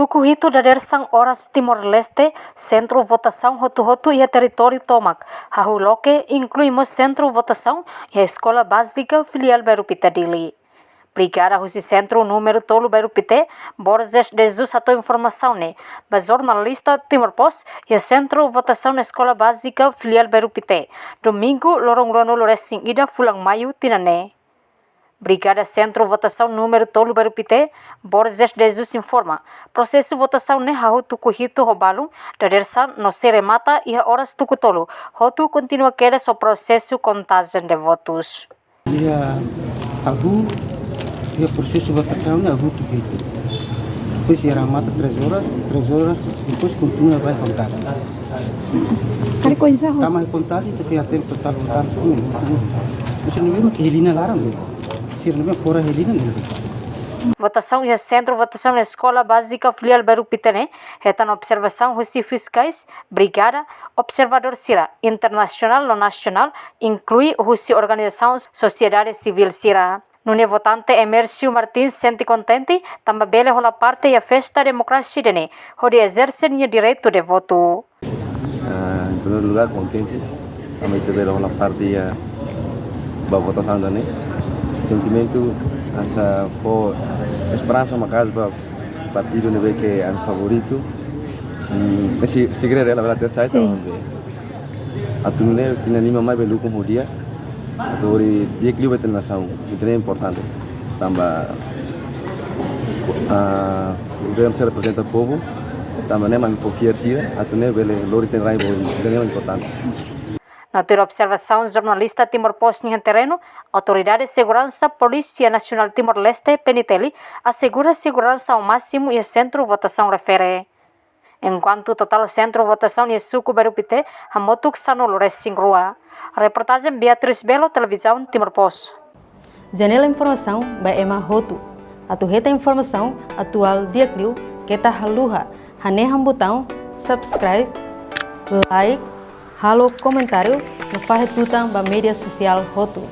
Tucuhito da Dersang Horas Timor-Leste, centro votação Hotu-Hotu e a território Tomac. Hahuloke incluímos centro votação e a escola básica filial Berupitadili. Brigada Husi Centro número tolo Berupite, Borges Jesus atou informação né, ba jornalista Timor Post e a centro votação na escola básica filial Berupite. Domingo, lorong rono loresing ida fulang maio tinane. Brigada Centro Votação número tolo Berupite, Borges Jesus informa. Processo votação ne hau tucuhito robalum, da dersan no se remata e a horas tucu tolo. Hotu continua queda so processo contagem de votos. E o processo de votação é o tucuhito. Depois se remata 3 horas, depois continua vai contar. Hari coisa Tama contagem, tu até o total votar sim. Você não viu que Helena lá não? Fora Helena não. Votação e centro votação na escola básica filial Berupitane, retan observação Husi fiscais, brigada, observador Sira, internacional ou nacional, inclui Husi organização sociedade civil Sira. Nune votante Emercio Martins sente contente, também bela rola parte e a festa democracia dene, onde exercem o direito de voto. Em primeiro lugar, contente, também bela rola parte e a votação dene. Sentimento, essa foi esperança uma casa para partido nível que é favorito. Esse segredo é a verdade sai também. A turne tinha nima mais belo como dia. Agora dia que livre nação, muito é importante. Também o governo se representa o povo. Também é mais fofiar sira. A turne belo lori tem raiva, é importante. Na ter observação, jornalista Timor Post em terreno, Autoridade de Segurança Polícia Nacional Timor-Leste, PNTL, assegura segurança ao máximo e o centro votação refere. Enquanto o total centro votação e suco Berupite, a motuk sanul resing rua. Reportagem Beatriz Belo, televisão Timor Post. Janela informação by Emma Hotu. Atuheta informação atual dia kliu kita haluha. Haneham botão subscribe, like, halo comentário no Farretutang ba media social Hotu.